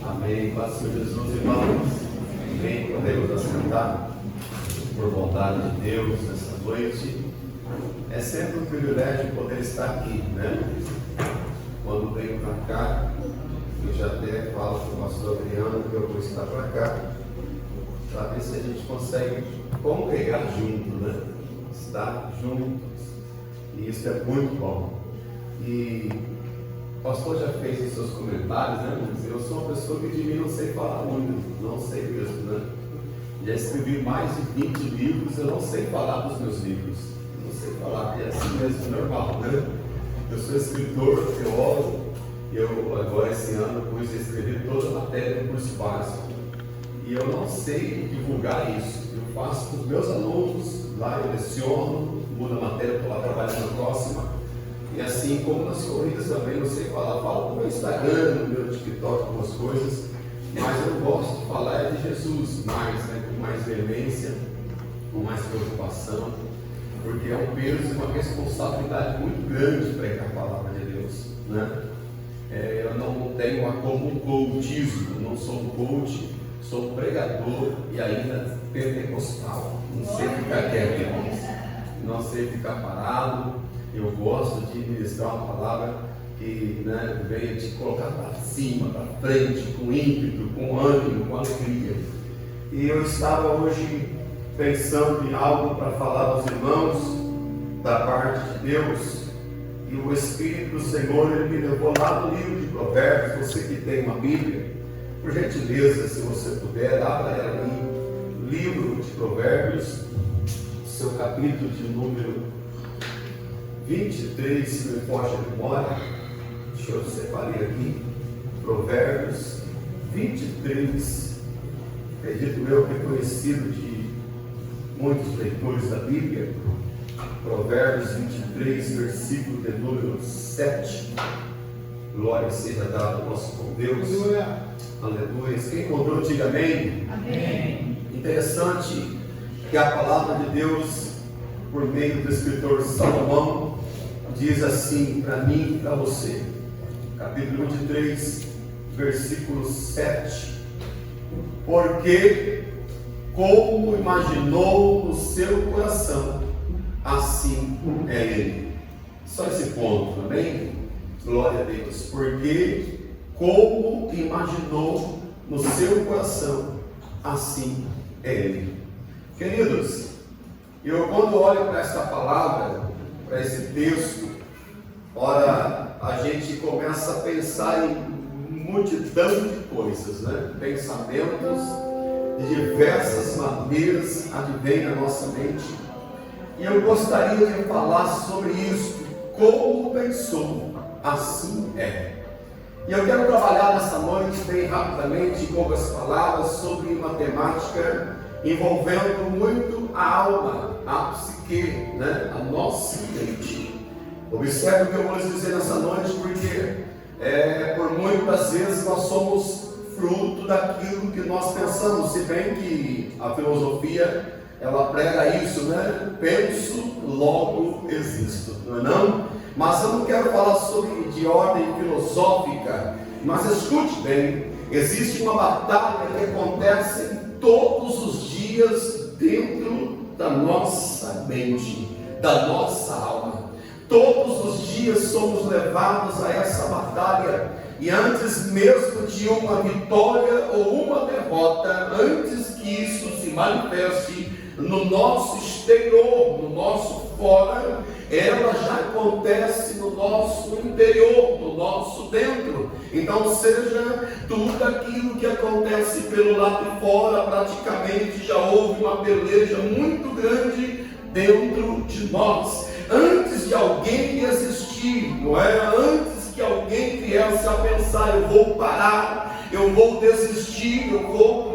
Amém. Paz do Senhor Jesus, irmãos. Amém. Podemos assentar por vontade de Deus nessa noite. É sempre um privilégio poder estar aqui, né? Quando venho para cá, eu já até falo com o pastor Adriano que eu vou estar para cá, para ver se a gente consegue congregar junto, né? Estar juntos. E isso é muito bom. E o pastor já fez os seus comentários, né? Mas eu sou uma pessoa que de mim não sei falar muito, não sei mesmo, né? Já escrevi mais de 20 livros, eu não sei falar dos meus livros, não sei falar, é assim mesmo, normal, né? Eu sou escritor, teólogo, e eu agora esse ano pus a escrever toda a matéria do curso básico, e eu não sei divulgar isso. Eu faço para os meus alunos, lá eu leciono, mudo a matéria, estou lá trabalhando na próxima. E assim como nas corridas também, eu sei falar, falo no meu Instagram, no meu TikTok, algumas coisas, mas eu gosto de falar de Jesus mais, né, com mais veemência, com mais preocupação, porque é um peso e uma responsabilidade muito grande pregar a palavra de Deus, né? Eu não tenho como um coachismo, não sou um coach, sou um pregador e ainda pentecostal, não sei ficar quieto, irmãos, não sei ficar parado. Eu gosto de ministrar uma palavra que, né, venha te colocar para cima, para frente, com ímpeto, com ânimo, com alegria. E eu estava hoje pensando em algo para falar aos irmãos da parte de Deus, e o Espírito do Senhor ele me levou lá no livro de Provérbios. Você que tem uma Bíblia, por gentileza, se você puder, abra ela aí, livro de Provérbios, seu capítulo de número 23, se me foge a memória, deixa eu separar aqui, Provérbios 23, acredito eu que é conhecido de muitos leitores da Bíblia. Provérbios 23, versículo de número 7, glória seja dada ao nosso bom Deus, aleluia. Quem encontrou, diga amém. Amém. Interessante que a palavra de Deus, por meio do escritor Salomão, diz assim para mim e para você, capítulo 23, versículo 7: porque como imaginou no seu coração, assim é ele. Só esse ponto, amém? Glória a Deus. Porque como imaginou no seu coração, assim é ele. Queridos, eu quando olho para essa palavra, para esse texto, ora, a gente começa a pensar em multidão de coisas, né? Pensamentos de diversas maneiras advêm na nossa mente. E eu gostaria de falar sobre isso. Como pensou, assim é. E eu quero trabalhar nessa noite, bem rapidamente, com poucas palavras, sobre uma temática envolvendo muito a alma, a psique, né? A nossa mente. Observe o que eu vou lhes dizer nessa noite, porque por muitas vezes nós somos fruto daquilo que nós pensamos, se bem que a filosofia ela prega isso, né? Penso, logo existo, não é não? Mas eu não quero falar sobre de ordem filosófica, mas escute bem, existe uma batalha que acontece todos os dias dentro da nossa mente, da nossa alma. Todos os dias somos levados a essa batalha, e antes mesmo de uma vitória ou uma derrota, antes que isso se manifeste no nosso exterior, no nosso fora, ela já acontece no nosso interior, no nosso dentro. Então, seja tudo aquilo que acontece pelo lado de fora, praticamente já houve uma peleja muito grande dentro de nós. Antes de alguém existir, não é? Antes que alguém viesse a pensar, eu vou parar, eu vou desistir, eu vou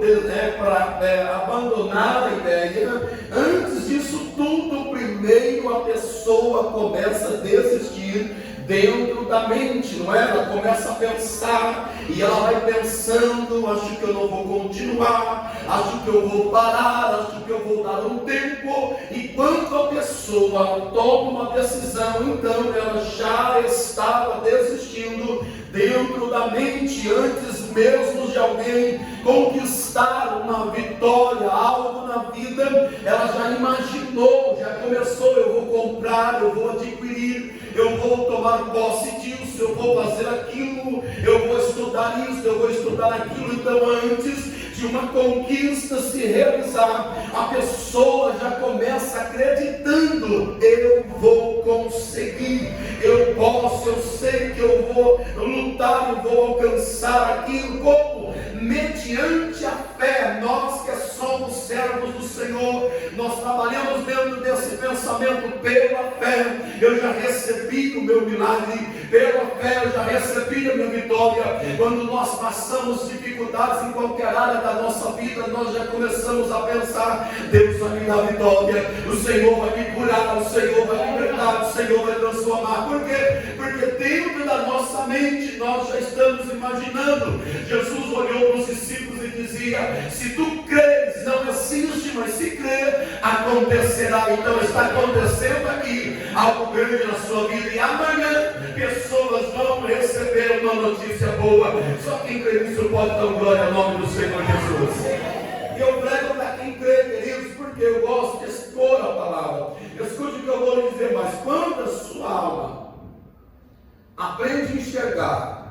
abandonar a ideia. Antes disso tudo, primeiro a pessoa começa a desistir dentro da mente, não é? Ela começa a pensar, e ela vai pensando, acho que eu não vou continuar, acho que eu vou parar, acho que eu vou dar um tempo, e quando a pessoa toma uma decisão, então ela já estava desistindo dentro da mente, antes mesmo de de alguém conquistar uma vitória, algo na vida, ela já imaginou, já começou: eu vou comprar, eu vou adquirir, eu vou tomar posse disso, eu vou fazer aquilo, eu vou estudar isso, eu vou estudar aquilo. Então, antes de uma conquista se realizar, a pessoa já começa acreditando: eu vou conseguir, eu posso, eu sei que eu vou lutar, eu vou alcançar aquilo. Como? Mediante a fé. Nós que somos servos do Senhor, nós trabalhamos dentro desse pensamento: pela fé eu já recebi o meu milagre, pela fé eu já recebi a minha vitória. Quando nós passamos dificuldades em qualquer área da nossa vida, nós já começamos a pensar: Deus vai me dar vitória, o Senhor vai me curar, o Senhor vai me libertar, o Senhor vai transformar. Por quê? Porque dentro da nossa mente nós já estamos imaginando. Jesus olhou para os discípulos e dizia: se tu creres, não assiste, mas se crer, acontecerá. Então está acontecendo aqui algo grande na sua vida, e amanhã pessoas vão receber uma notícia boa. Só quem crê nisso pode dar glória ao nome do Senhor Jesus. E eu prego para quem crê, queridos, porque eu gosto de expor a palavra. Escute o que eu vou lhe dizer: mas quando a sua alma aprende a enxergar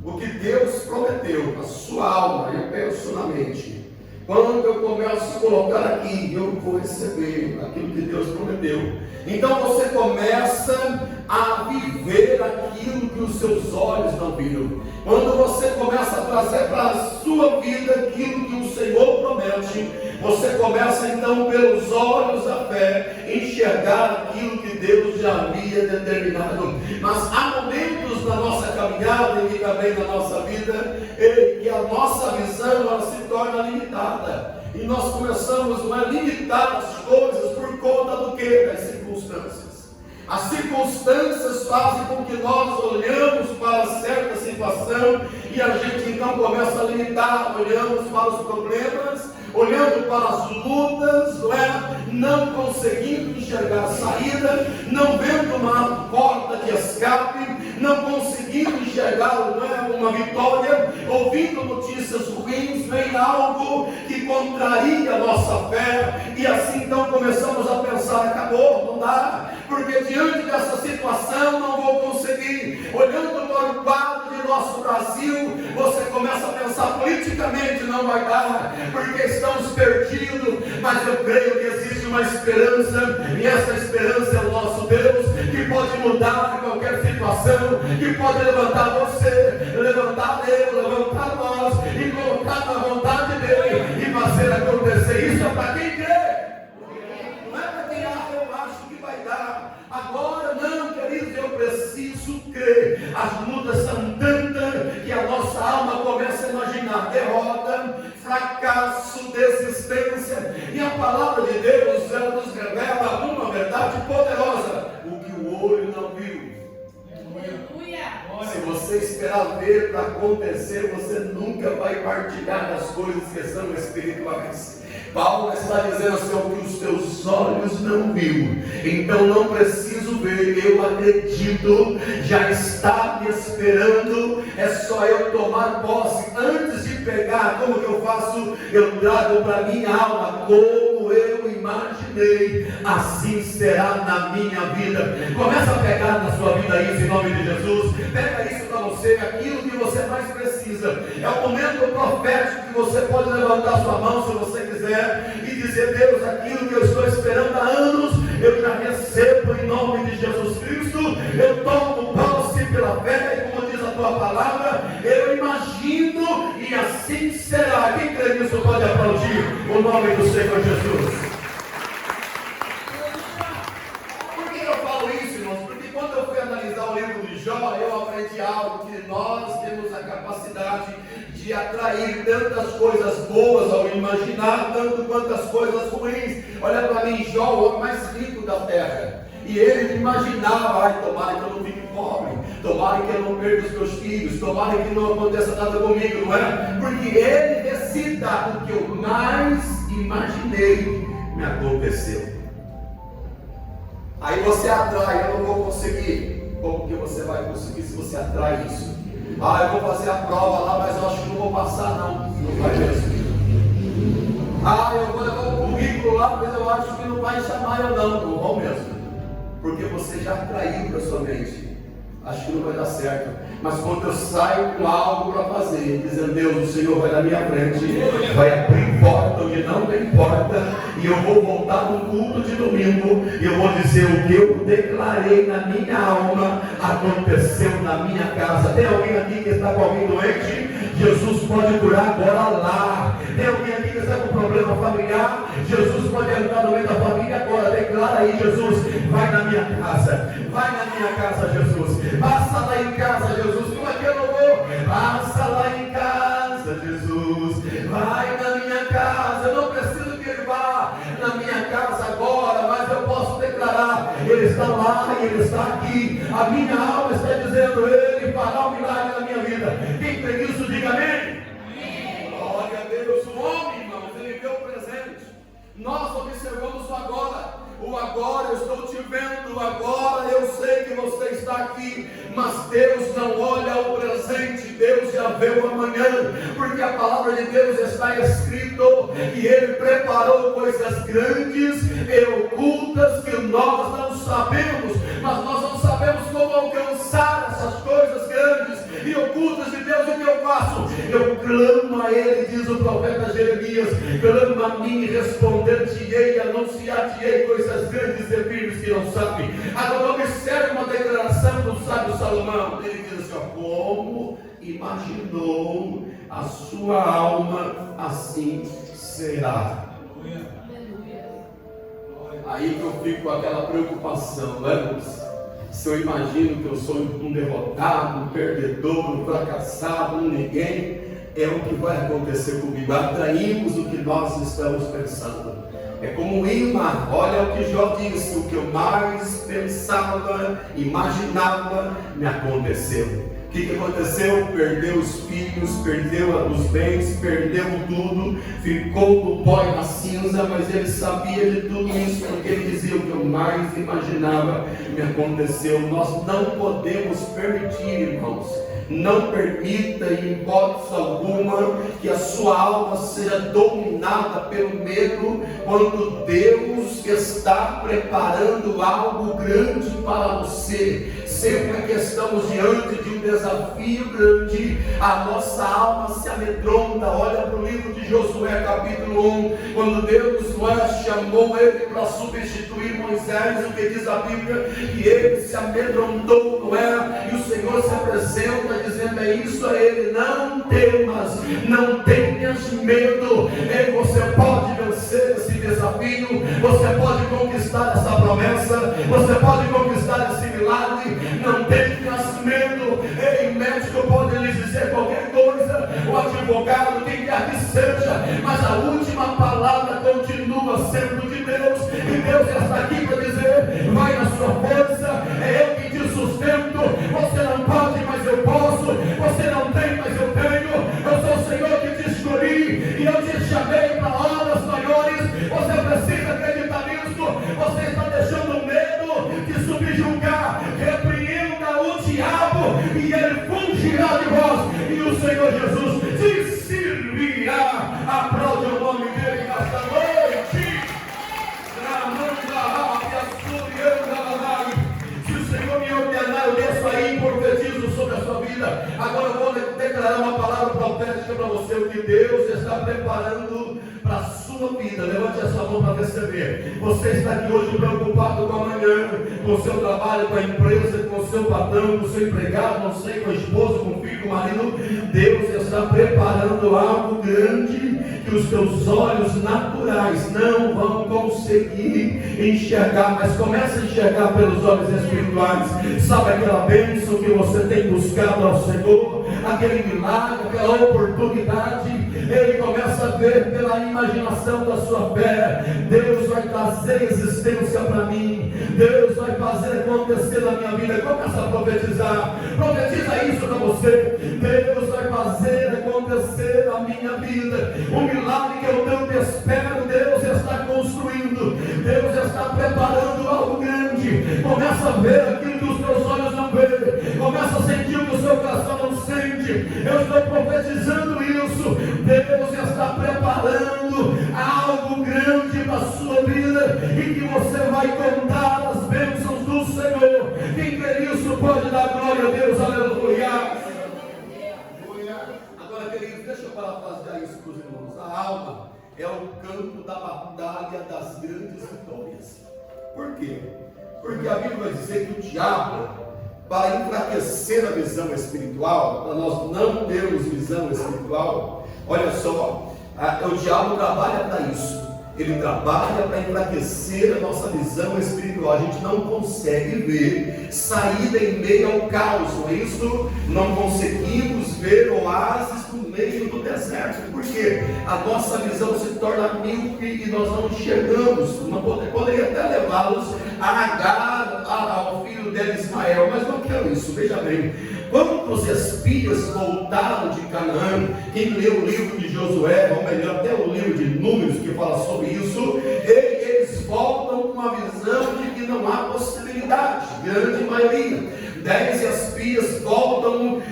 o que Deus prometeu, a sua alma, eu penso na mente, quando eu começo a colocar aqui, eu vou receber aquilo que Deus prometeu. Então você começa a viver aquilo que os seus olhos não viram. Quando você começa a trazer para a sua vida aquilo que o Senhor promete, você começa então, pelos olhos da fé, enxergar aquilo que Deus já havia determinado. Mas há momentos na nossa caminhada e também na nossa vida que a nossa visão ela se torna limitada. E nós começamos a limitar as coisas por conta do quê? Das circunstâncias. As circunstâncias fazem com que nós olhamos para certa situação e a gente então começa a limitar, olhamos para os problemas, olhando para as lutas, não conseguindo enxergar saída, não vendo uma porta de escape, não conseguindo enxergar uma vitória, ouvindo notícias ruins, vem algo que contraria a nossa fé, e assim então começamos a pensar: acabou, não dá, porque diante dessa situação não vou conseguir. Olhando para o quadro de nosso Brasil, você começa a pensar: politicamente não vai dar, porque estamos perdidos. Mas eu creio que existe uma esperança, e essa esperança é o nosso Deus, que pode mudar qualquer situação, que pode levantar você, levantar eu, levantar nós, e colocar na vontade dele, e fazer acontecer. Isso é para quem crê. Não é para quem eu acho que vai dar. Agora não, queridos, eu preciso crer. As lutas são tantas que a nossa alma começa a imaginar derrota, fracasso, desistência. E a palavra de Deus, ela nos revela uma verdade poderosa: o que o olho não viu. Se você esperar ver para acontecer, você nunca vai partilhar das coisas que são espirituais. Paulo está dizendo assim: o que os teus olhos não viram, então não preciso ver, eu acredito, já está me esperando, é só eu tomar posse. Antes de pegar, como que eu faço? Eu trago para minha alma: como eu imaginei, assim será na minha vida. Começa a pegar na sua vida isso, em nome de Jesus. Pega isso para você, aquilo que você mais precisa. É o momento profético que você pode levantar sua mão, se você quiser, e dizer: Deus, aquilo que eu estou esperando há anos, eu já recebo em nome de Jesus Cristo. Eu tomo posse pela fé, e como diz a tua palavra, eu imagino, e assim será. Quem crê nisso pode aplaudir o nome do Senhor Jesus. Por que eu falo isso, irmãos? Porque quando eu fui analisar o livro de Jó, eu aprendi algo: que nós temos a capacidade de atrair tantas coisas boas ao imaginar, tanto quanto as coisas ruins. Olha para mim, Jó, o homem mais rico da terra, e ele imaginava: ai, tomara que eu não fique pobre, tomara que eu não perca os meus filhos, tomara que não aconteça nada comigo, não é? Porque ele decida: o que eu mais imaginei me aconteceu. Aí você atrai: eu não vou conseguir. Como que você vai conseguir se você atrai isso? Ah, eu vou fazer a prova lá, mas eu acho que não vou passar, não vai mesmo. Eu vou levar o currículo lá, mas eu acho que não vai chamar eu não vou mesmo. Porque você já traiu para sua mente. Acho que não vai dar certo. Mas quando eu saio com algo para fazer, dizendo, Deus, o Senhor vai na minha frente, vai abrir porta onde não tem porta, e eu vou voltar no culto de domingo, e eu vou dizer o que eu declarei na minha alma, aconteceu na minha casa. Tem alguém aqui que está com alguém doente? Jesus pode curar agora lá. Tem alguém aqui que está com problema familiar? Jesus pode entrar no meio da família agora. Declara aí, Jesus, vai na minha casa. Vai na minha casa, Jesus. Passa lá em casa, Jesus. Como é que eu não vou? Passa lá em casa, Jesus. Vai na minha casa. Eu não preciso que ele vá na minha casa agora, mas eu posso declarar, ele está lá e ele está aqui. A minha alma está dizendo, ele fará um milagre na minha vida. Quem tem isso, diga amém. Glória a Deus. O homem, irmãos, ele vê o presente. Nós observamos o agora. O agora eu estou te vendo, agora eu sei que você está aqui, mas Deus não olha o presente, Deus já vê o amanhã, porque a palavra de Deus está escrito que Ele preparou coisas grandes e ocultas que nós não sabemos, mas nós não sabemos como alcançar essas coisas grandes e ocultas de Deus. O que eu faço? Eu clamo a Ele, diz o profeta Jeremias, clamo a mim e responder-te-ei, anunciar-te-ei coisas grandes e firmes que não sabem. Agora observe uma declaração do sábio Salomão. Ele diz assim, como imaginou a sua alma, assim será. Aí que eu fico com aquela preocupação, né? Se eu imagino que eu sou um derrotado, um perdedor, um fracassado, um ninguém, é o que vai acontecer comigo. Atraímos o que nós estamos pensando. É como um imã. Olha o que Jó disse: o que eu mais pensava, imaginava, me aconteceu. O que aconteceu? Perdeu os filhos, perdeu os bens, perdeu tudo, ficou do pó e na cinza, mas ele sabia de tudo isso, porque ele dizia: o que eu mais imaginava me aconteceu. Nós não podemos permitir, irmãos, não permita em hipótese alguma que a sua alma seja dominada pelo medo, quando Deus está preparando algo grande para você. Sempre que estamos diante de um desafio grande, a nossa alma se amedronta. Olha para o livro de Josué capítulo 1, quando Deus chamou ele para substituir Moisés, o que diz a Bíblia? Que ele se amedrontou, não é? E o Senhor se apresenta dizendo: é isso a ele, não temas, não tenhas medo. E você pode vencer esse desafio, você pode conquistar essa promessa, você pode conquistar esse milagre. Não tenhas medo. Ei, médico pode lhes dizer qualquer coisa, o advogado, quem quer que seja, mas a última palavra continua sendo de Deus, e Deus está aqui para dizer: vai na sua força, é eu que te sustento. Você não pode, mas eu posso. Você não tem, mas eu tenho. Eu sou o Senhor que te escolhi, e eu te chamei para obras maiores. Você precisa acreditar nisso. Você está deixando o medo te subjugar. Repreenda o diabo e ele fugirá de vós, e o Senhor Jesus te servirá. Aplaude o nome dele nesta noite. Se o Senhor me ordenar, eu desço aí e profetizo sobre a sua vida. Agora eu vou declarar uma palavra profética para você, o que Deus está preparando para a sua vida. Levante essa mão para receber. Você está aqui hoje preocupado com amanhã, com o seu trabalho, com a empresa, com o seu patrão, com o seu empregado, não sei, com a esposa, com o filho, com o marido. Deus está preparando algo grande que os teus olhos naturais não vão conseguir enxergar, mas começa a enxergar pelos olhos espirituais. Sabe aquela bênção que você tem buscado ao Senhor, aquele milagre, aquela oportunidade? Ele começa a ver pela imaginação da sua fé. Deus vai trazer existência para mim, Deus vai fazer acontecer na minha vida. Começa a profetizar, profetiza isso para você. Deus vai fazer acontecer na minha vida o milagre que eu tanto espero. Deus está construindo, Deus está preparando algo grande. Começa a ver aquilo que os teus olhos não veem, começa a sentir o que o seu coração não sente. Eu estou profetizando isso. Agora, queridos, deixa eu parafrasear isso para os irmãos. A alma é o campo da batalha das grandes vitórias. Por quê? Porque a Bíblia vai dizer que o diabo, para enfraquecer a visão espiritual, para nós não termos visão espiritual, olha só, o diabo trabalha para isso. Ele trabalha para enfraquecer a nossa visão espiritual. A gente não consegue ver saída em meio ao caos, não é isso? Não conseguimos ver oásis no meio do deserto, porque a nossa visão se torna míope e nós não enxergamos. Poderia até levá-los a Agar, ao filho dele Ismael, mas não quero isso. Veja bem, quando os espias voltaram de Canaã, quem leu o livro de Josué, ou melhor, até o livro de Números que fala sobre isso, eles voltam com uma visão de que não há possibilidade, grande maioria. 10 espias voltam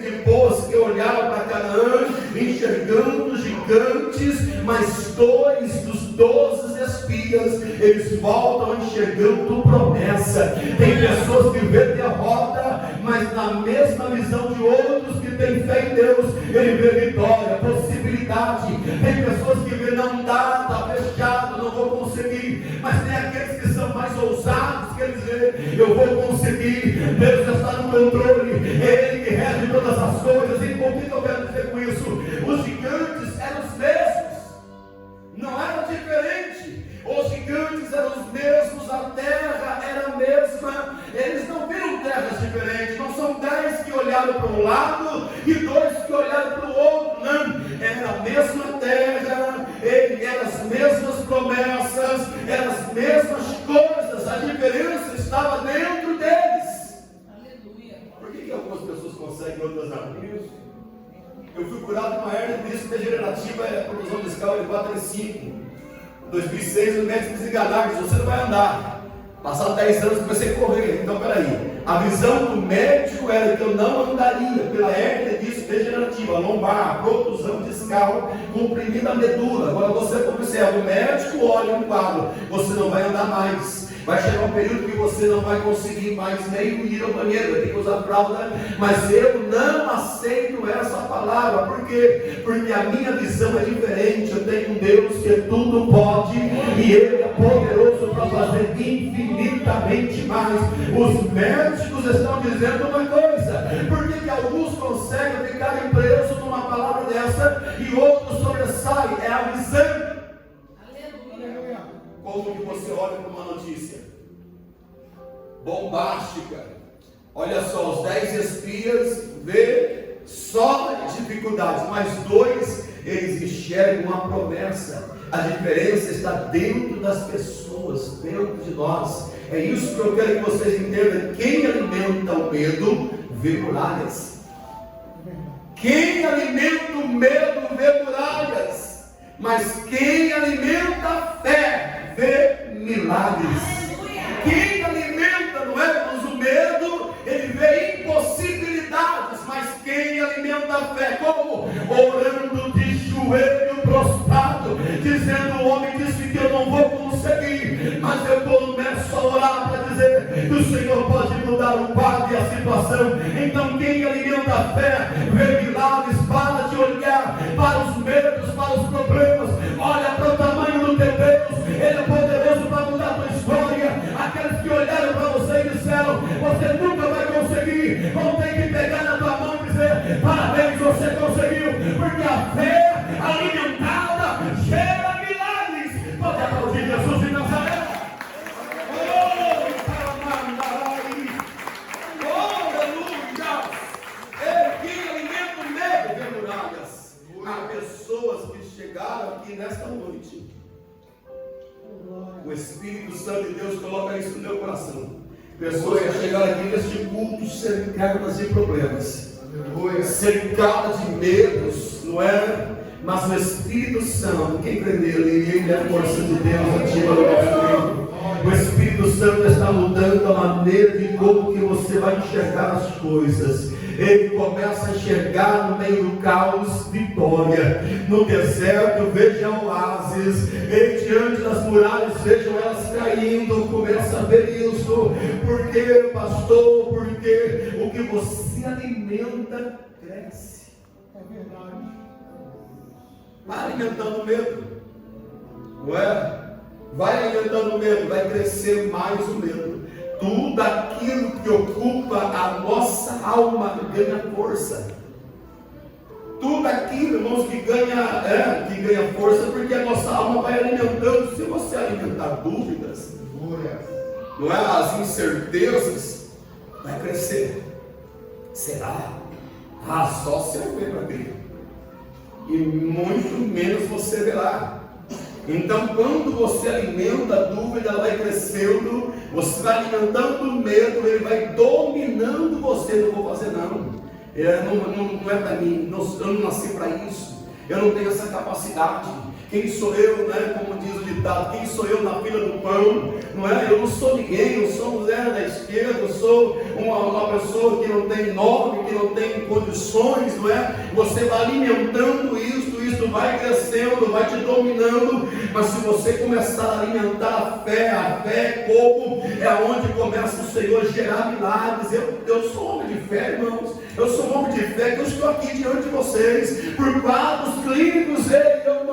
depois que olharam para Canaã, enxergando gigantes, mas 2 dos 12 espias, eles voltam enxergando promessa. Tem pessoas que vê derrota, mas na mesma visão de outros que têm fé em Deus, ele vê vitória, possibilidade. Tem pessoas que vê não dá, está fechado, não vou conseguir, mas tem aqueles que são mais ousados, que eles veem, eu vou conseguir, Deus está no controle, Ele que rege todas as coisas. E por que eu quero dizer com isso? Os gigantes eram os mesmos, não era diferente. Os gigantes eram os mesmos, a terra era a mesma. Eles não viram terras diferentes. Não são 10 que olharam para um lado e 2 que olharam para o outro. Não, era a mesma terra, eram as mesmas promessas, eram as mesmas coisas. A diferença estava dentro deles. Aleluia. Por que algumas pessoas conseguem e outras não? Eu fui curado de uma hernia de disco degenerativa, a produção discal de 4 e 5. Em 2006, o médico desenganar, disse: você não vai andar. Passaram 10 anos, comecei a correr. Então, peraí. A visão do médico era que eu não andaria pela hernia de disco degenerativa, a lombar, a protusão discal, comprimida a medula. Agora você observa, o médico olha um quadro, você não vai andar mais. Vai chegar um período que você não vai conseguir mais nem ir ao banheiro, vai ter que usar fralda. Mas eu não aceito essa palavra. Por quê? Porque a minha visão é diferente. Eu tenho um Deus que tudo pode, e Ele é poderoso para fazer infinitamente mais. Os médicos estão dizendo uma coisa. Por que alguns conseguem ficar presos numa palavra dessa e outros sobressaem? É a visão. Como que você olha para uma notícia bombástica? Olha só, os 10 espias vê só dificuldades, mas 2 eles enxergam uma promessa. A diferença está dentro das pessoas, dentro de nós. É isso que eu quero que vocês entendam. Quem alimenta o medo vê muralhas. Quem alimenta o medo vê muralhas. Mas quem alimenta a fé vê milagres. Quem alimenta, não é, mas o medo, ele vê impossibilidades. Mas quem alimenta a fé, como? Orando de joelho prostrado, dizendo: o homem disse que eu não vou conseguir, mas eu começo a orar para dizer que o Senhor pode mudar o quadro e a situação. Então quem alimenta a fé vê milagres. Para de olhar para os medos, para os problemas, olha para o tamanho do teu Deus. Ele é poderoso para mudar a tua história. Aqueles que olharam para você e disseram: você nunca vai conseguir, vão ter que pegar na tua mão e dizer: parabéns, você conseguiu. Porque a fé alimentada gera milagres. Pode aplaudir Jesus de Nazaré. Há pessoas que chegaram aqui nesta noite, o Espírito Santo de Deus coloca isso no meu coração. Pessoas que chegaram aqui neste culto cercadas de problemas, cercadas de medos, não é? Mas o Espírito Santo, quem crê nele, ele é a força de Deus ativa no nosso meio. O Espírito Santo está mudando a maneira de como que você vai enxergar as coisas. Ele começa a enxergar no meio do caos vitória. No deserto veja oásis, e diante das muralhas vejam elas caindo. Começa a ver isso. Porque, pastor, porque o que você alimenta cresce. É verdade. Vai alimentando o medo. Não é? Vai alimentando o medo, vai crescer mais o medo. Tudo aquilo que ocupa a nossa alma ganha força. Tudo aquilo, irmãos, que ganha força, porque a nossa alma vai alimentando. Se você alimentar dúvidas, não é? As incertezas, vai crescer. Será? Só se eu ver para ver. E muito menos você verá. Então, quando você alimenta a dúvida, ela vai crescendo. Você vai alimentando o medo, ele vai dominando você. Não vou fazer não. Não é para mim, eu não nasci para isso, eu não tenho essa capacidade. Quem sou eu, né? Como diz o ditado, quem sou eu na fila do pão? Não é? Eu não sou ninguém, eu sou um Zé da esquerda, eu sou uma pessoa que não tem nome, que não tem condições, não é? Você vai alimentando isso vai crescendo, vai te dominando. Mas se você começar a alimentar a fé como é onde começa o Senhor a gerar milagres. Eu sou homem de fé, irmãos. Eu sou um homem de fé, que eu estou aqui diante de vocês. Por quadros clínicos, eu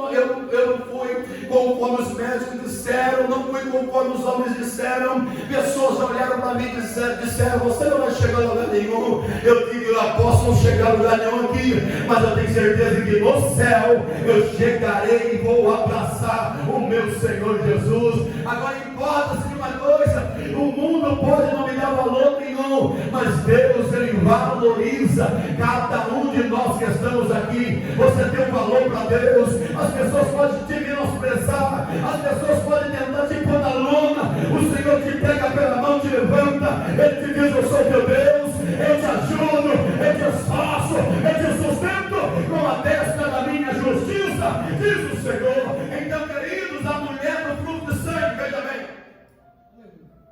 não fui conforme os médicos disseram, não fui conforme os homens disseram. Pessoas olharam para mim e disseram: você não vai chegar a lugar nenhum. Eu digo: eu posso não chegar a lugar nenhum aqui, mas eu tenho certeza que no céu eu chegarei e vou abraçar o meu Senhor Jesus. Agora, importa-se de uma coisa: o mundo pode não me dar valor nenhum, mas Deus, Ele valoriza cada um de nós que estamos aqui. Você tem um valor para Deus. As pessoas podem te menosprezar, as pessoas podem tentar te pôr na lona. O Senhor te pega pela mão, te levanta, Ele te diz: eu sou teu Deus, eu te ajudo, eu te esforço, eu te sustento com a destra da minha justiça, diz o Senhor. Então, queridos, a mulher do fluxo de sangue, veja bem,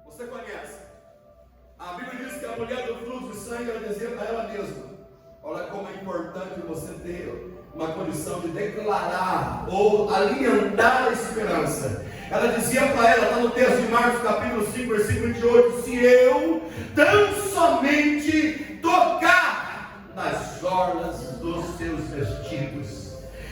você conhece, a Bíblia diz que a mulher do fluxo de sangue, ela dizia para ela mesma: olha como é importante você ter uma condição de declarar ou alimentar a esperança. Ela dizia para ela, está no texto de Marcos capítulo 5, versículo 28, se eu tão somente tocar nas orlas dos seus vestidos.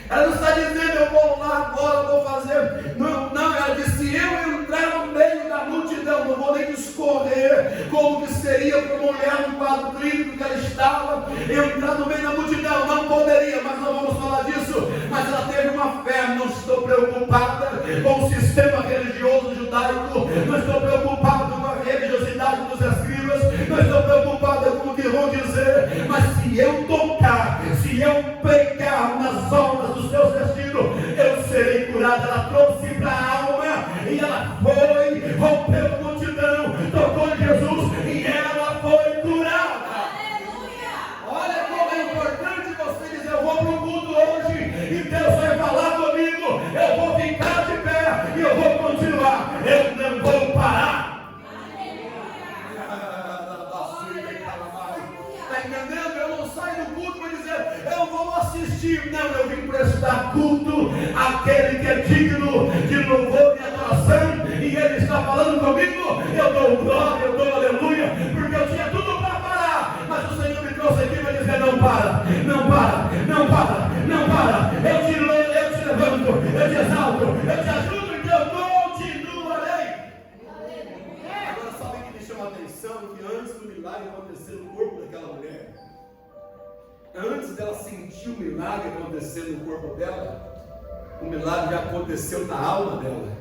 Ela não está dizendo: eu vou lá agora, vou fazer. Não, ela disse: se eu entrar no meio da multidão, não vou nem discorrer como que seria para uma mulher no quadro clínico que ela estava. Entrar no meio da multidão, não poderia, mas não vamos falar disso. Mas ela teve uma fé: não estou preocupada com o sistema religioso judaico, não estou preocupada com a religiosidade dos escribas, não estou preocupada com o que vão dizer, mas se eu tocar, se eu pegar nas orlas dos seus vestidos, eu serei curada. Ela trouxe para a alma e ela foi, rompeu a multidão, tocou em Jesus e ela foi curada. Aleluia! Olha como é importante você dizer: eu vou para o culto hoje e Deus vai falar comigo, eu vou ficar de pé e eu vou continuar, eu não vou parar. Está entendendo? Eu não saio do culto para dizer: eu vou assistir. Não, eu vim prestar culto àquele que é digno de louvor e adoração, e Ele está falando comigo. Eu dou glória, eu dou aleluia, porque eu tinha tudo para parar, mas o Senhor me trouxe aqui para dizer: não para, não para, não para, não para. Eu te levanto, eu te exalto, eu te ajudo, e eu continuarei. Agora, sabe o que me chama a atenção? Que antes do milagre acontecer no corpo daquela mulher, antes dela sentir o milagre acontecer no corpo dela, o milagre já aconteceu na alma dela.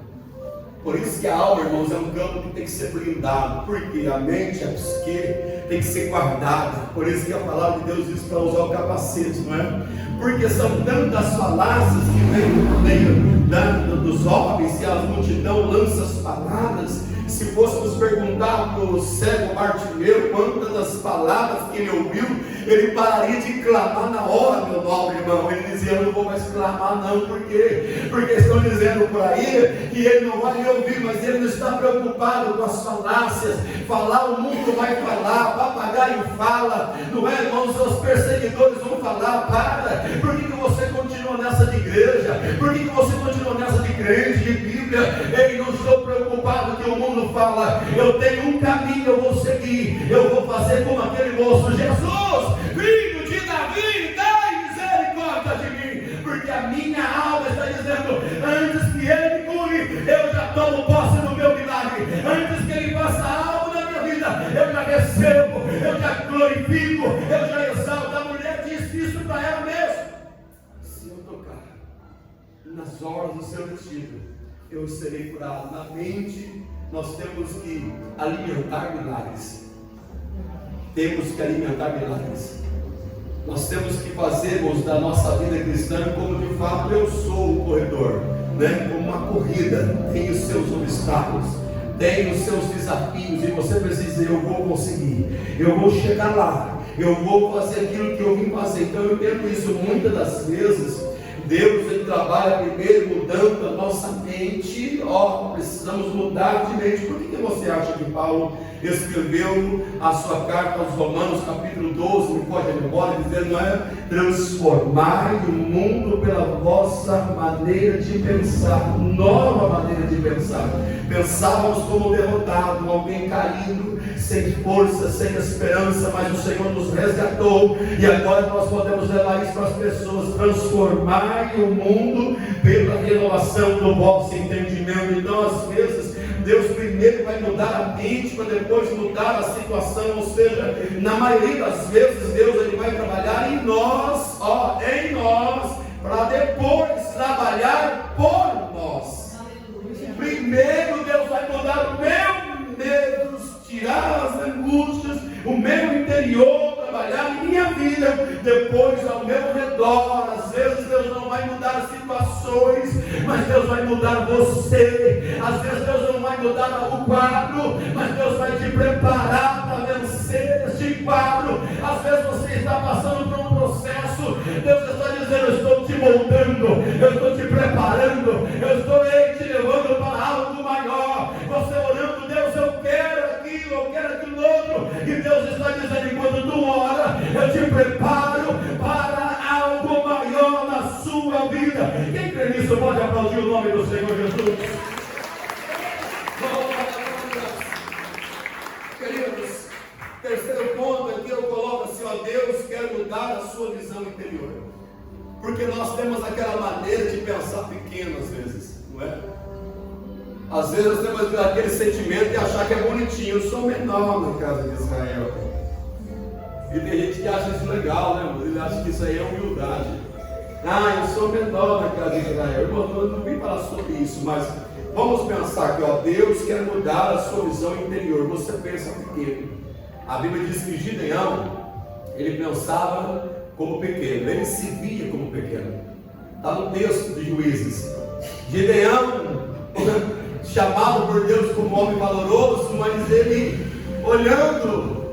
Por isso que a alma, irmãos, é um campo que tem que ser blindado, porque a mente, a psique tem que ser guardada. Por isso que a palavra de Deus diz para usar o capacete, não é? Porque são tantas falácias que vêm no meio dos homens, e a multidão lança as palavras. Se fôssemos perguntar para o cego Bartimeu quantas das palavras que ele ouviu, ele pararia de clamar na hora, meu nobre irmão. Ele dizia: eu não vou mais clamar não. Por quê? Porque estão dizendo por aí que ele não vai me ouvir, mas ele não está preocupado com as falácias. Falar, o mundo vai falar, papagaio fala, não é, irmãos? Os perseguidores vão falar. Para. Por que você continua nessa de igreja? Por que você continua nessa de crente, de Bíblia? Eu não estou preocupado que o mundo fala. Eu tenho um caminho, eu vou seguir. Eu vou fazer como aquele moço: Jesus, filho de Davi, dai misericórdia de mim. porque a minha alma está dizendo: antes que Ele me cure, eu já tomo posse do meu milagre. Antes que Ele faça algo na minha vida, eu já recebo, eu já glorifico, eu já exalto. A mulher disse isso para ela mesma: se eu tocar nas orlas do seu vestido, eu serei curado. Na mente, nós temos que alimentar milagres. Temos que alimentar milagres. Nós temos que fazermos da nossa vida cristã como de fato eu sou o corredor, né? Como uma corrida, tem os seus obstáculos, tem os seus desafios, e você precisa dizer: eu vou conseguir, eu vou chegar lá, eu vou fazer aquilo que eu vim fazer. Então eu entendo isso. Muitas das vezes Deus, Ele trabalha primeiro mudando a nossa mente. Precisamos mudar de mente. Por que você acha que Paulo escreveu a sua carta aos Romanos, capítulo 12, me pode a memória, dizendo: transformai o mundo pela vossa maneira de pensar, nova maneira de pensar. Pensávamos como derrotado, alguém caído, sem força, sem esperança, mas o Senhor nos resgatou, e agora nós podemos levar isso para as pessoas: transformai o mundo pela renovação do vosso entendimento. Então, às vezes, Deus primeiro vai mudar a mente para depois mudar a situação. Ou seja, na maioria das vezes Deus ele vai trabalhar em nós, para depois trabalhar por nós. Primeiro Deus vai mudar o meu medo, tirar as angústias, o meu interior, trabalhar em minha vida, depois ao meu redor. Às vezes Deus não vai mudar as situações, mas Deus vai mudar você. Às vezes Deus não vai mudar o quadro, mas Deus vai te preparar para vencer este quadro. Às vezes você está passando por um processo, Deus está dizendo: eu estou te moldando, eu estou te preparando, eu estou te levando para algo maior. Você orando: Deus, eu quero aquilo, eu quero aquilo outro, e Deus está dizendo: enquanto tu ora, eu te preparo para algo maior na sua vida. Quem crê nisso pode aplaudir o nome do Senhor Jesus. Queridos, terceiro ponto aqui eu coloco assim: Deus quer mudar a sua visão interior, porque nós temos aquela maneira de pensar pequeno às vezes, não é? Às vezes nós temos aquele sentimento de achar que é bonitinho: eu sou menor na casa de Israel. E tem gente que acha isso legal, né? Ele acha que isso aí é humildade. Eu sou menor na casa de Israel. Irmão, eu não vim falar sobre isso, mas vamos pensar que Deus quer mudar a sua visão interior. Você pensa pequeno. A Bíblia diz que Gideão, ele pensava como pequeno, ele se via como pequeno. Está no texto de Juízes. Gideão, chamado por Deus como homem valoroso, mas ele olhando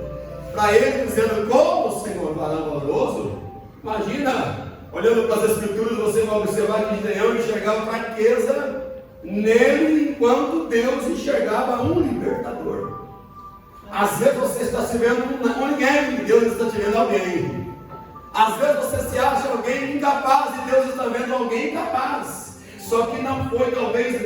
para ele, dizendo: como o Senhor varão valoroso? Imagina, olhando para as Escrituras, você vai observar que Gideão enxergava fraqueza nele, enquanto Deus enxergava um libertador. Às vezes você está se vendo com ninguém, Deus está te vendo alguém. Às vezes você se acha alguém incapaz, e Deus está vendo alguém capaz. Só que não foi, talvez,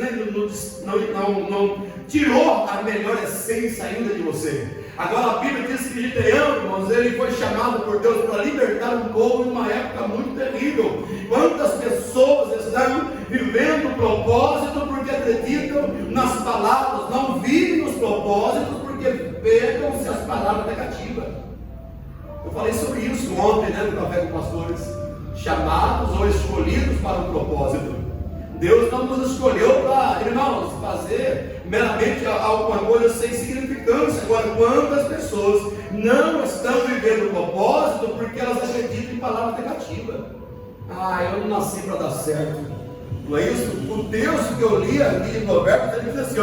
não tirou a melhor essência ainda de você. Agora a Bíblia diz que Gideão, irmãos, ele foi chamado por Deus para libertar um povo em uma época muito terrível. Quantas pessoas estão vivendo o propósito porque acreditam nas palavras, não vivem os propósitos porque pegam-se as palavras negativas. Eu falei sobre isso ontem, no Café com Pastores. Chamados ou escolhidos para um propósito. Deus não nos escolheu para, irmãos, fazer meramente alguma coisa sem significância. Agora, quantas pessoas não estão vivendo o propósito porque elas acreditam em palavras negativas? Eu não nasci para dar certo. Não é isso? O texto que eu li aqui em Provérbios, ele diz assim: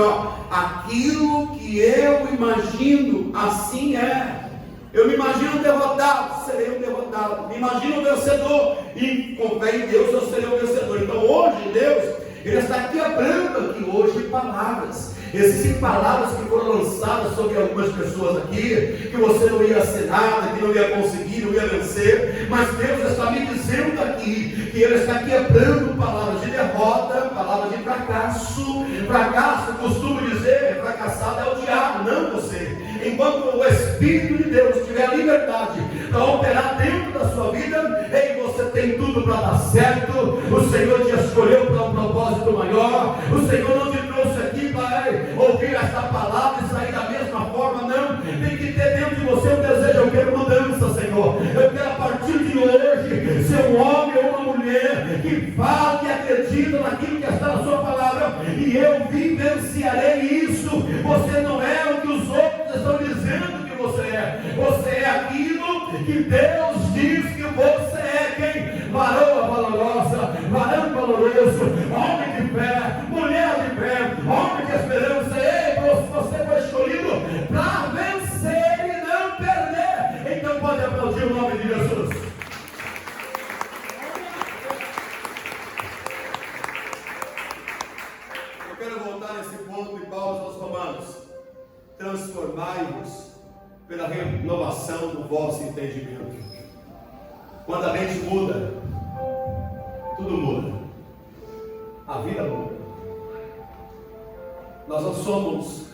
aquilo que eu imagino, assim é. Eu me imagino derrotado, serei um derrotado. Me imagino vencedor, e com fé em Deus eu serei um vencedor. Então hoje Deus, Ele está quebrando aqui hoje palavras. Existem palavras que foram lançadas sobre algumas pessoas aqui, que você não ia ser nada, que não ia conseguir, não ia vencer. Mas Deus está me dizendo aqui, que Ele está quebrando palavras de derrota, palavras de fracasso. Fracasso, costumo dizer, fracassado é o diabo, não você. Enquanto o Espírito de Deus tiver a liberdade para operar dentro da sua vida, você tem tudo tudo para dar certo. O Senhor te escolheu para um propósito maior. O Senhor não te trouxe aqui para ouvir esta palavra e sair da mesma forma, não. Tem que ter dentro de você um desejo. Eu quero mudança, Senhor. Eu quero a partir de hoje ser um homem ou uma mulher que fala, que acredita naquilo que está na sua palavra, e eu vivenciarei isso. Você não é o que os outros estão dizendo que você é. Você é aquilo que Deus diz que você é. Quem? Varão valorosa, varão valoroso, homem de fé, mulher de fé, homem de esperança. Ei, você foi escolhido para vencer e não perder. Então pode aplaudir o nome de Jesus. Eu quero voltar nesse ponto de Paulo aos Romanos. Transformai-vos pela renovação do vosso entendimento. Quando a mente muda, tudo muda. A vida muda. Nós não somos,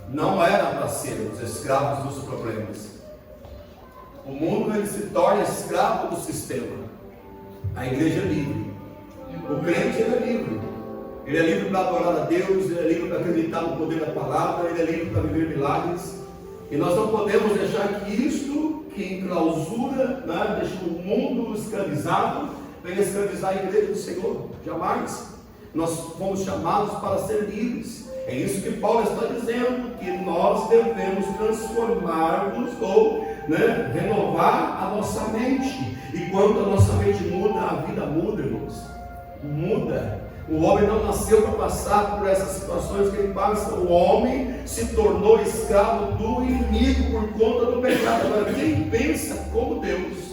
não era para sermos escravos dos problemas. O mundo ele se torna escravo do sistema. A igreja é livre. O crente ele é livre. Ele é livre para adorar a Deus, ele é livre para acreditar no poder da palavra, ele é livre para viver milagres. E nós não podemos deixar que isto, que enclausura, né, deixa o mundo escravizado, venha escravizar a igreja do Senhor. Jamais. Nós fomos chamados para ser livres. É isso que Paulo está dizendo, que nós devemos transformar-nos ou renovar a nossa mente. E quando a nossa mente muda, a vida muda, irmãos. Muda. O homem não nasceu para passar por essas situações que ele passa. O homem se tornou escravo do inimigo por conta do pecado. Agora, quem pensa como Deus,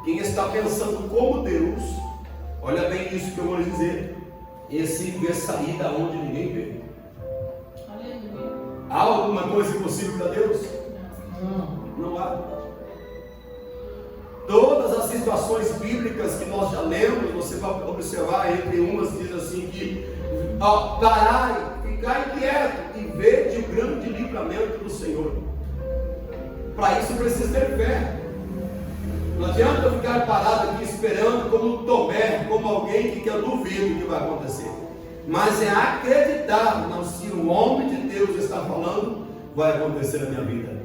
quem está pensando como Deus, olha bem isso que eu vou lhe dizer. Esse vê saída onde ninguém vê. Há alguma coisa impossível para Deus? Não há. Todas as situações bíblicas que nós já lemos, você vai observar, entre umas diz assim que parai, ficai quieto e vede o grande livramento do Senhor. Para isso precisa ter fé. Não adianta eu ficar parado aqui esperando como Tomé, como alguém que eu duvido que vai acontecer. Mas é acreditar, não, se o homem de Deus está falando, vai acontecer na minha vida.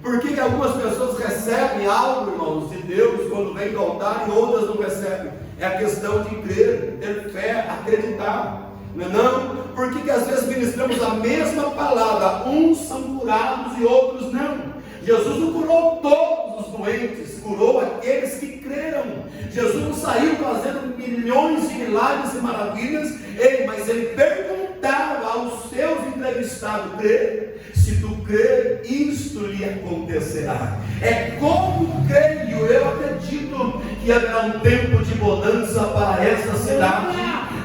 Por que algumas pessoas recebem algo, irmãos, de Deus quando vem do altar e outras não recebem? É a questão de crer, ter fé, acreditar. Não é não? Por que às vezes ministramos a mesma palavra, uns são curados e outros não? Jesus não curou todos os doentes, curou aqueles que creram. Jesus não saiu fazendo milhões de milagres e maravilhas, mas ele perguntava aos seus entrevistados: crê? Se tu crer, isto lhe acontecerá. É como creio, eu acredito que haverá um tempo de bonança para esta cidade,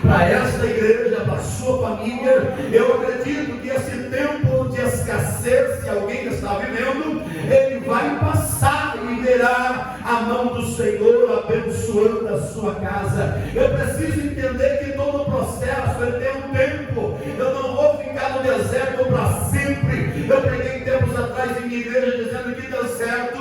para esta igreja, para a sua família. Eu acredito que esse tempo de escassez que alguém está vivendo, ele vai passar e verá a mão do Senhor abençoando a sua casa. Eu preciso entender que todo o processo ele tem um tempo. Eu não vou ficar no deserto para sempre. Eu preguei tempos atrás em minha igreja dizendo que deserto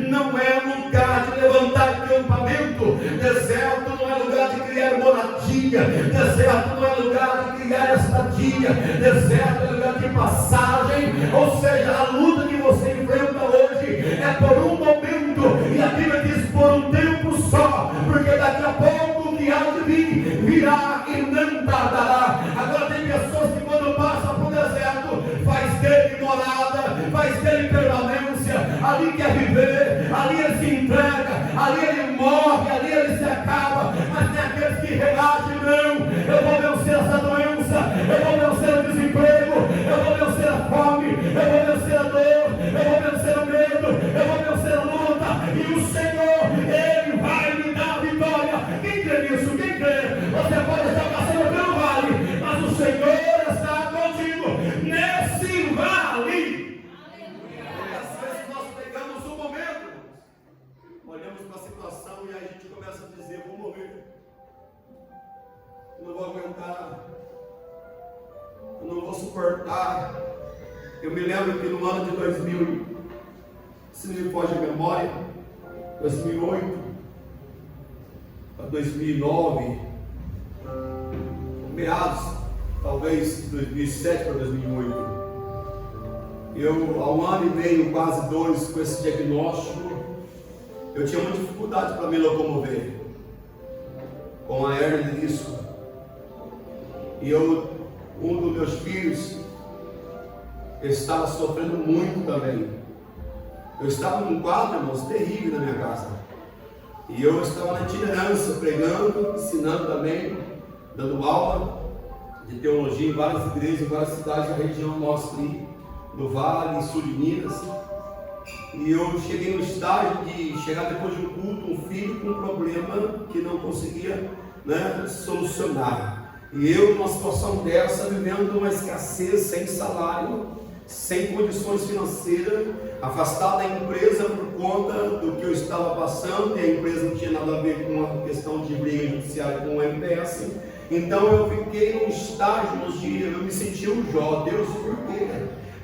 não é lugar de levantar acampamento. Deserto não é lugar de criar moradia. Deserto não é lugar de criar estadia. Deserto é lugar de passagem. Ou seja, a luta que você enfrenta hoje é por um momento, e a Bíblia diz por um tempo só, porque daqui a pouco o que há de vir virá e não tardará. Agora tem pessoas que quando passam por um deserto, faz dele morada, faz dele permanência, ali quer viver, ali ele se entrega, ali ele morre, ali ele se acaba. Mas tem aqueles que reagem: não, eu vou vencer essa doença, eu vou vencer o desemprego, eu vou vencer a fome, eu vou vencer a dor, eu vou vencer o medo, eu vou vencer a luta, e o Senhor, ele vai me dar a vitória. Quem crê nisso? Quem crê? Você pode estar passando pelo vale, mas o Senhor está contigo nesse vale. Às vezes nós pegamos um momento, olhamos para a situação e aí a gente começa a dizer: vou morrer, eu não vou aguentar, eu não vou suportar. Eu me lembro que no ano de 2000, se não me foge a memória, 2008, para 2009, meados, talvez de 2007 para 2008. Eu, há 1 ano e meio, quase 2, com esse diagnóstico, eu tinha muita dificuldade para me locomover com a hérnia de disco. E um dos meus filhos estava sofrendo muito também. Eu estava num quadro, irmãos, terrível na minha casa. E eu estava na itinerância, pregando, ensinando também, dando aula de teologia em várias igrejas, em várias cidades da região nossa ali, do Vale, sul de Minas. E eu cheguei no estágio de chegar depois de um culto, um filho com um problema que não conseguia, solucionar. E eu, numa situação dessa, vivendo uma escassez, sem salário, sem condições financeiras, afastado da empresa por conta do que eu estava passando, e a empresa não tinha nada a ver com a questão de briga judiciária com o MPS. Então eu fiquei num estágio onde eu me senti um Jó. Deus, por quê?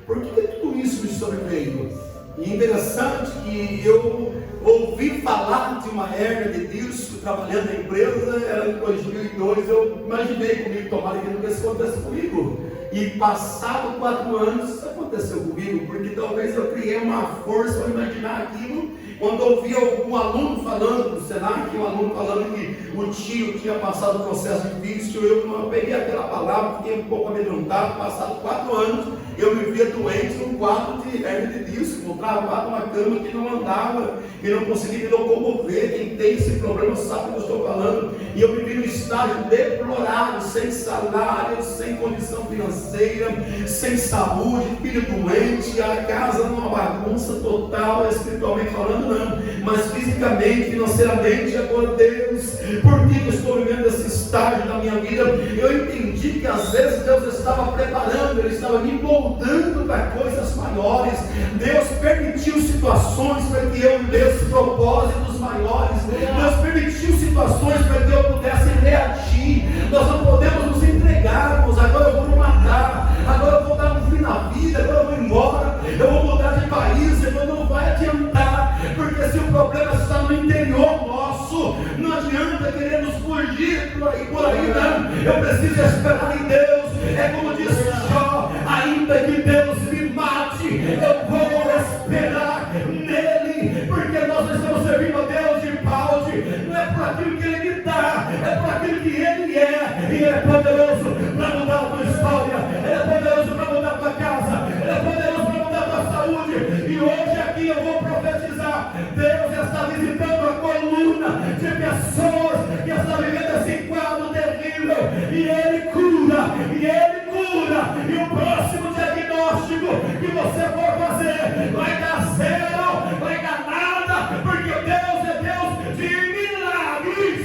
Por que tudo isso me sobreveio? E interessante que eu ouvi falar de uma hérnia de disco trabalhando na empresa, era em 2002, eu imaginei comigo, tomara que nunca isso aconteça comigo. E passado 4 anos, isso aconteceu comigo, porque talvez eu criei uma força para imaginar aquilo. Quando eu ouvi algum aluno falando do Senac, um aluno falando que o tio tinha passado um processo difícil, eu peguei aquela palavra, fiquei um pouco amedrontado. Passado 4 anos, eu me via doente num quadro de hérnia de disco, travado numa cama que não andava, que não conseguia me locomover. Quem tem esse problema sabe o que eu estou falando. E eu me vi num estágio deplorável, sem salário, sem condição financeira, sem saúde, filho doente, a casa numa bagunça total, espiritualmente falando não, mas fisicamente, financeiramente. Agora, Deus, por que eu estou vivendo esse estágio da minha vida? Eu entendi que às vezes Deus estava preparando, Ele estava me moldando para coisas maiores. Deus permitiu situações para que eu vivesse propósitos maiores. Deus permitiu situações para que eu pudesse reagir. Nós não podemos nos entregarmos. Agora eu vou me matar, agora eu vou dar um fim na vida, agora eu vou embora, eu vou mudar de país. Eu não vai adiantar, porque se o problema está no interior nosso, não adianta querermos fugir por aí não. Eu preciso esperar em Deus. É como disse Jó: ainda que Deus me mate, eu vou esperar nele, porque nós estamos servindo a Deus de balde. Não é por aquilo que Ele me dá, é por aquilo que Ele é. E Ele é poderoso para mudar a tua história, Ele é poderoso para mudar a tua casa, Ele é poderoso para mudar a tua saúde. E hoje aqui eu vou profetizar: Deus está visitando a coluna de pessoas que estão vivendo esse quadro terrível, e Ele cura, e Ele cura. E o próximo diagnóstico que você for fazer vai dar 0, vai dar nada, porque Deus é Deus de milagres.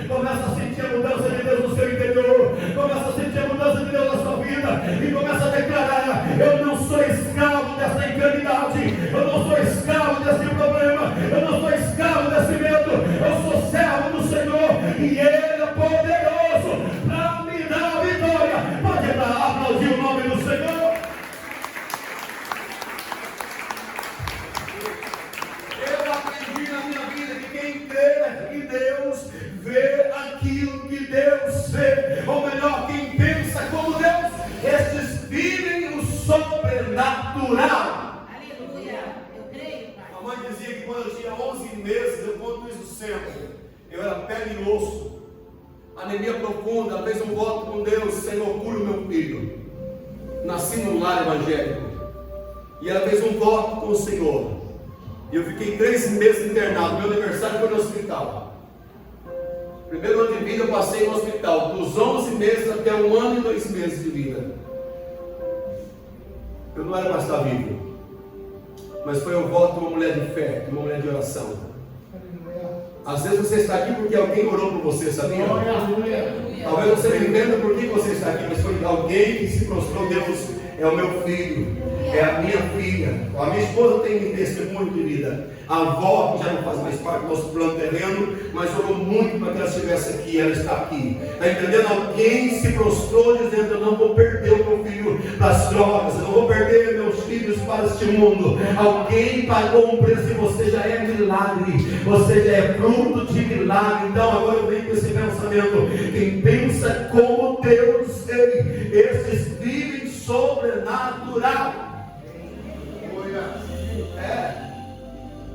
Começa a sentir a mudança de Deus no seu interior, começa a sentir a mudança de Deus na sua vida, e começa a declarar: eu não sou escravo dessa enfermidade, eu não sou escravo desse problema, eu não sou escravo desse medo, eu sou servo do Senhor, e Ele é poderoso para me dar a vitória. Pode aplaudir o nome do Senhor. Eu aprendi na minha vida que quem crê em Deus vê aquilo que Deus vê, ou melhor, quem pensa como Deus, estes vivem o sobrenatural. Aleluia, eu creio, Pai. A mãe dizia que quando eu tinha 11 meses, eu conto isso sempre, eu era pele e osso, anemia profunda. Ela fez um voto com Deus: Senhor, cura o meu filho. Nasci num lar evangélico, e ela fez um voto com o Senhor, e eu fiquei 3 meses internado. Meu aniversário foi no hospital. Primeiro ano de vida eu passei no hospital, dos 11 meses até 1 ano e 2 meses de vida. Eu não era mais estar vivo, mas foi um voto de uma mulher de fé, de uma mulher de oração. Às vezes você está aqui porque alguém orou por você, sabia? Talvez você não entenda por que você está aqui, mas foi alguém que se prostrou: Deus, é o meu filho, é a minha filha. A minha esposa tem testemunho de vida. A avó, que já não faz mais parte do nosso plano terreno, mas orou muito para que ela estivesse aqui. Ela está aqui. Está entendendo? Alguém se prostrou dizendo: eu não vou perder o meu filho para as drogas, eu não vou perder meus filhos para este mundo. Alguém pagou um preço e você já é milagre, você já é fruto de milagre. Então agora eu venho com esse pensamento: quem pensa como Deus, esses vivem sobrenatural.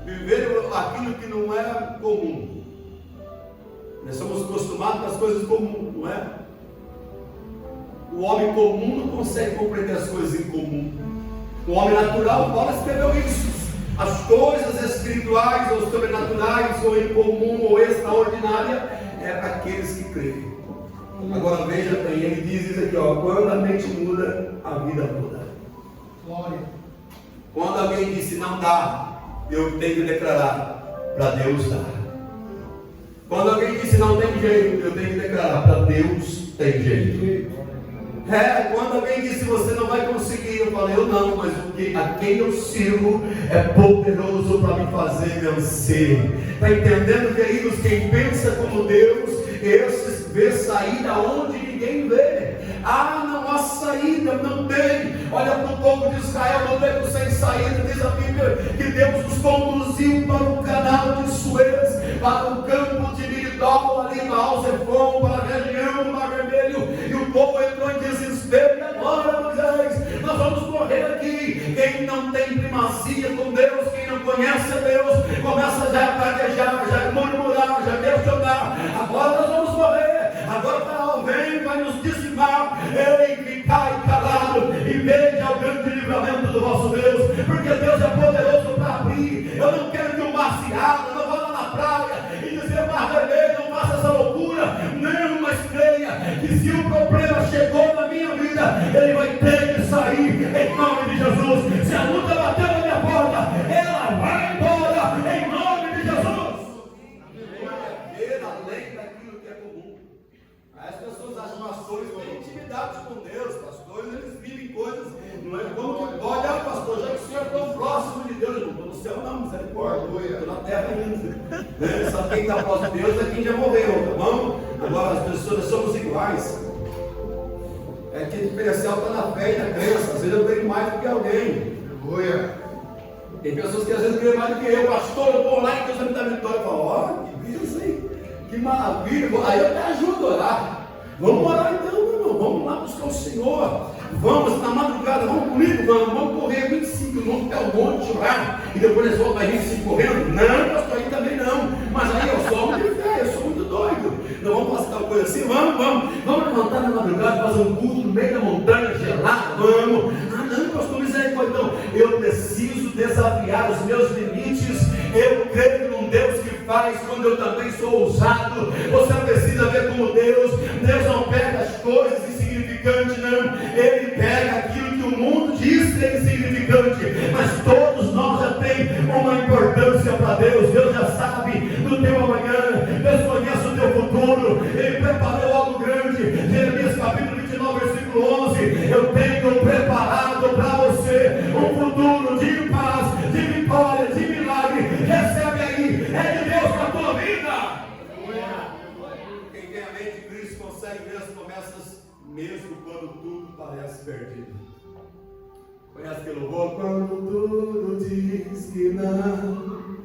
Viver aquilo que não é comum. Nós somos acostumados com as coisas comuns, não é? O homem comum não consegue compreender as coisas incomuns. O homem natural, Paulo escreveu isso. As coisas espirituais ou sobrenaturais, ou incomum ou extraordinária, é para aqueles que creem. Agora veja bem, ele diz isso aqui, ó: quando a mente muda, a vida muda. Glória. Quando alguém disse não dá, eu tenho que declarar: para Deus dá. Quando alguém disse não tem jeito, eu tenho que declarar: para Deus tem jeito. Quando alguém disse você não vai conseguir, eu falei: eu não, mas a quem eu sirvo é poderoso para me fazer vencer. Está entendendo, queridos? Quem pensa como Deus, esses vê saída onde ninguém vê. Não há saída, não tem. Olha para o povo de Israel no beco sem saída. Diz a Bíblia que Deus os conduziu para o canal de Suez, para o campo de Miridol, ali na Alzefon, para a região do Mar Vermelho, e o povo entrou em desespero. E agora, Moisés, nós vamos morrer aqui. Quem não tem primazia com Deus, quem não conhece a Deus, começa já a praguejar, já a murmurar, já a questionar: agora nós vamos morrer. Agora o Faraó vem, vai nos dizimar. Ei, ficai calado e veja o grande livramento do vosso Deus, porque Deus é poderoso para abrir. Eu não quero que o mar se abra, não vou lá na praia e dizer: Mar Vermelho, não faça essa loucura. Não, mas creia que se o problema chegou na minha vida, ele vai ter que sair em nome de Jesus. Se a luta bateu na minha porta, ela vai embora em nome de Jesus. Ver além daquilo que é comum. As pessoas acham que pastores têm intimidade com Deus. Pastores, eles vivem coisas, não é como que pode: pastor, já que o senhor é tão próximo de Deus. Eu não estou no céu não, misericórdia, estou na terra ainda. Só quem está próximo de Deus é quem já morreu, tá bom? Agora as pessoas somos iguais. É que o diferencial está na fé e na crença. Às vezes eu creio mais do que alguém. Tem pessoas que às vezes creem mais do que eu. Pastor, eu vou lá e Deus vai me dar vitória. Eu falo: que bênção, hein? Que maravilha. Aí eu te ajudo a orar. Vamos orar então, meu irmão. Vamos lá buscar o Senhor. Vamos na madrugada, vamos comigo, vamos correr 25 quilômetros até o monte orar. E depois eles voltam a 25 correndo. Não, pastor, aí também não. Mas aí eu sou homem de fé, eu sou muito doido. Não vamos fazer tal coisa assim. Vamos levantar na madrugada, fazer um culto no meio da montanha gelada. Vamos. Não, pastor, misericórdia. Então, eu preciso desafiar os meus limites. Eu creio num Deus que faz quando eu também sou ousado. Você precisa ver como Deus não pega as coisas insignificantes, não. Ele pega aquilo que o mundo diz que é insignificante, mas todos nós já temos uma importância para Deus. Deus já sabe do teu amanhã, Deus conhece o teu futuro, Ele preparou algo grande. Jeremias capítulo 29, versículo 11: eu tenho preparado para você um futuro de paz, de vitória, de milagre. Recebe aí, é de Deus para a tua vida. Quem tem a mente de Cristo consegue ver as promessas mesmo quando tudo parece perdido. Conhece aquele louvor? Quando tudo diz que não.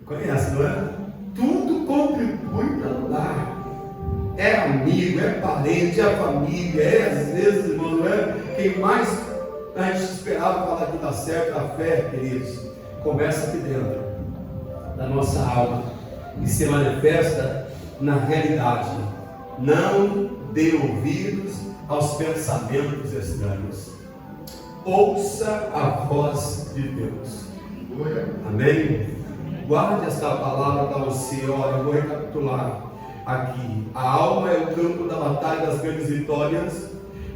Conhece, não é? Tudo contribui para mudar. É amigo, é parente, é família, é às vezes, irmão, não é? Quem mais a gente esperava falar que dá certo, a fé, queridos, começa aqui dentro da nossa alma e se manifesta na realidade. Não dê ouvidos aos pensamentos estranhos. Ouça a voz de Deus. Amém? Guarde essa palavra para você. Olha, eu vou recapitular aqui. A alma é o campo da batalha das grandes vitórias.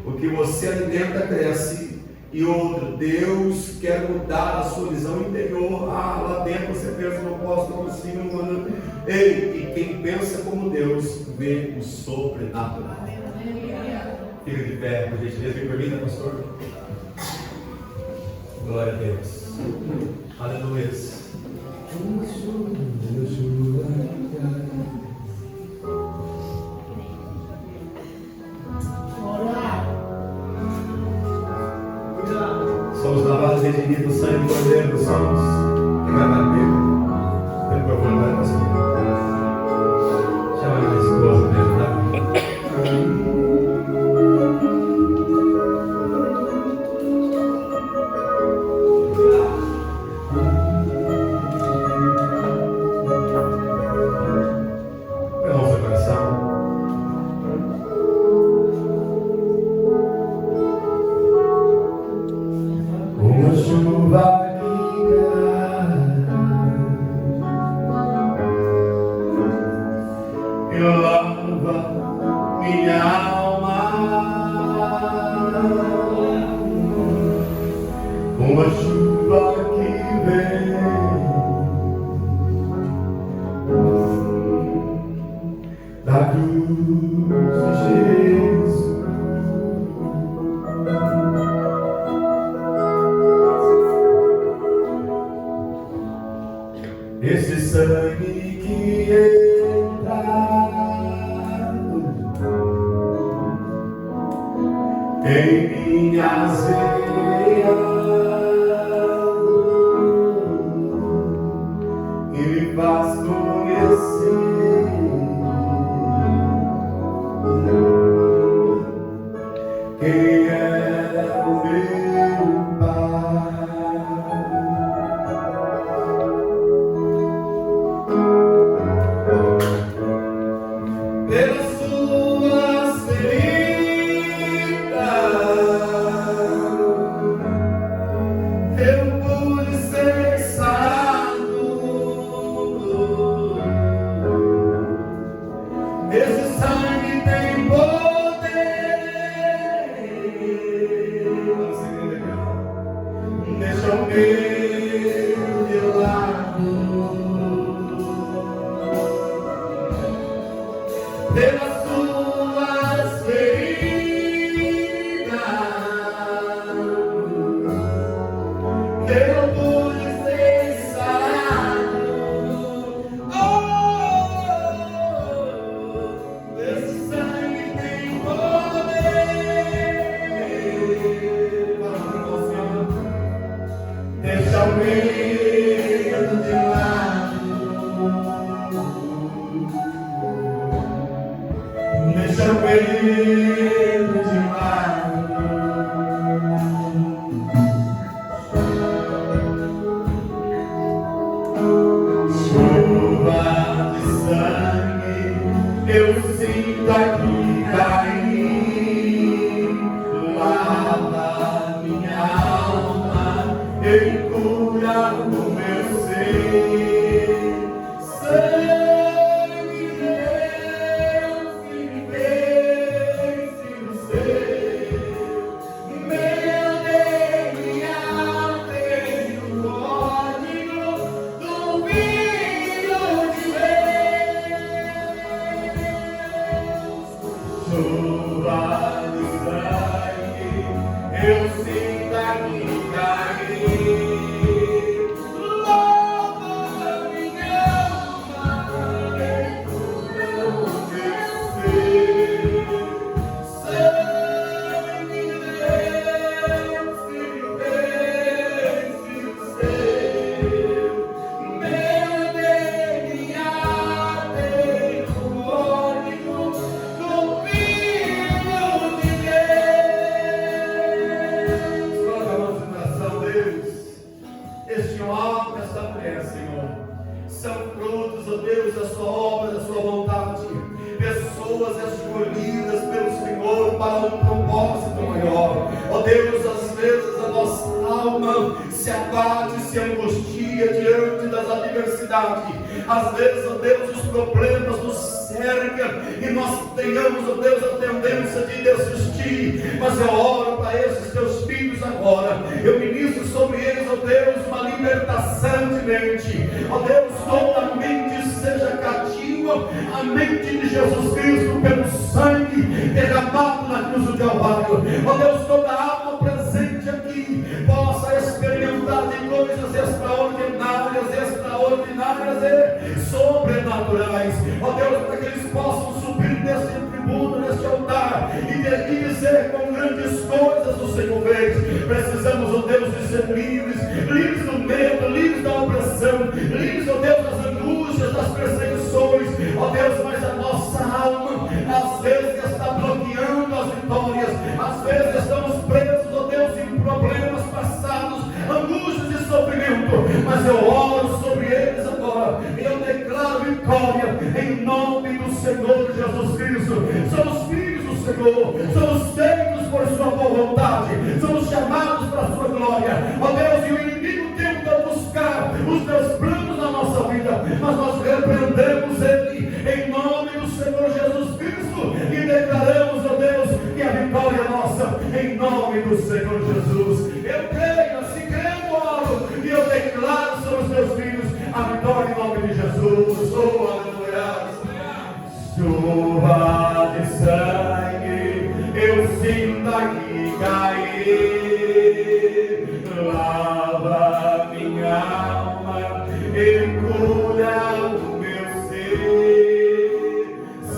O que você alimenta cresce. E outro, Deus quer mudar a sua visão interior. Lá dentro você pensa: não posso, não consigo, não. Ei, e quem pensa como Deus vê o sobrenatural. Fica de pé, por gentileza, me permita, pastor. Glória a Deus. Aleluia. Somos lavados desde bendito sangue do Cordeiro dos Céus, que vai bater. Por favor, vai, pastor. Chama a minha esposa para me ajudar. Esse sangue que entra em minhas veias e me faz conhecer quem é o meu Pai. Às vezes, ó Deus, os problemas nos cercam e nós tenhamos, ó Deus, a tendência de desistir. Mas eu oro para esses teus filhos agora. Eu ministro sobre eles, ó Deus, uma libertação de mente. Ó Deus, toda a mente seja cativa à mente de Jesus Cristo pelo sangue derramado na cruz do Calvário. Ó Deus, toda a alma presente aqui possa experimentar de coisas extraordinárias e sobrenaturais. Ó Deus, para que eles possam subir nesse tribuno, neste altar e dizer com grandes coisas o Senhor fez. Precisamos, ó Deus, de ser livres. em nome do Senhor Jesus Cristo. Somos filhos do Senhor, somos feitos por sua boa vontade, somos chamados para a sua glória, ó Deus. E o inimigo tenta buscar os teus planos na nossa vida, mas nós repreendemos ele em nome do Senhor Jesus Cristo e declaramos, ó Deus, que a vitória é nossa em nome do Senhor Jesus. Eu creio, assim crendo, oro, e eu declaro sobre os teus filhos a vitória em nome de Jesus. Oh, aleluia. Chuva de sangue, eu sinto aqui cair, lava minha alma e cura o meu ser.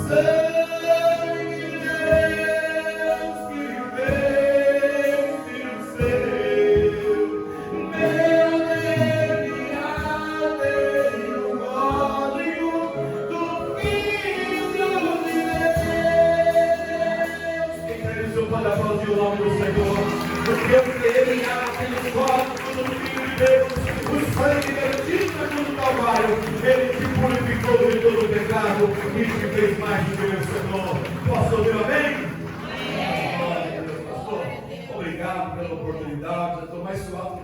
Sangue de Deus que fez filho seu, meu DNA tem o código do Filho de Deus. Quem crê no Senhor pode aplaudir o nome do Senhor, porque o DNA tem o código do Filho de Deus. O sangue vertido na cruz do Calvário, ele te purificou de todo o pecado e te fez mais do que vencedor. Posso ouvir amém? Amém. Pastor, obrigado pela oportunidade. Eu estou mais suave